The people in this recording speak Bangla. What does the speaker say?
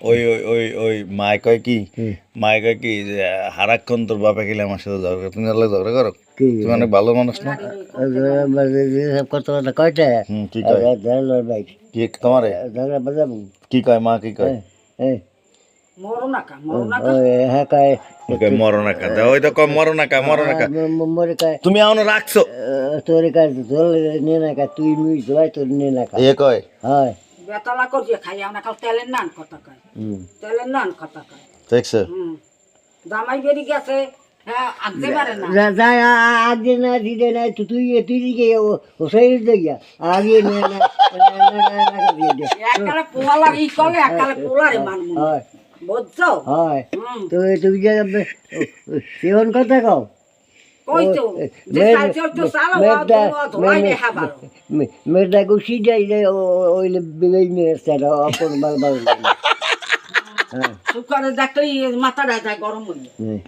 ওই ওই ওই ওই মায় কয় কি মায় কয় কি যে হারাক্ষণ তোর বাপে গেলে আমার সাথে ঝগড়া তুমি ঝগড়া করো তুমি অনেক ভালো মানুষ না কত কথা কয়টা কি কয় ভাই কি তোমারে ঝগড়া বাজাবো কি কয় মা কি কয় হ্যাঁ কয় মরো না কাঁদা ওই তো কয় মরো না মরে কয় তুমি এখনো রাখছো তোর কাজ তোর নিয়ে না কয় তুই মুই জয় তোর নিয়ে না এ কয় হয় বেতলা করছে খাই আমরা কাল তেলের নান কথা কয় তেলের নান কথা কয় দেখছো জামাই বেরি গেছে হ্যাঁ আনতে পারে না যায় আগে না দিদে না তুই তুই দিকে ও সেই দিয়া আগে না এককালে পোলা ই করলে এককালে পোলারে মানবো হয় বুঝছো হয় তো তুমি যে সেবন কথা কও কইতো যে চাইছো তো চালাও ধোলাই দেখা ভালো মেয়েটা গুছি যাই ওইলে বিলাই নিয়ে এসছে অপর বাল বাল সুকারে দেখলেই মাথাটা যায় গরম হয়ে হ্যাঁ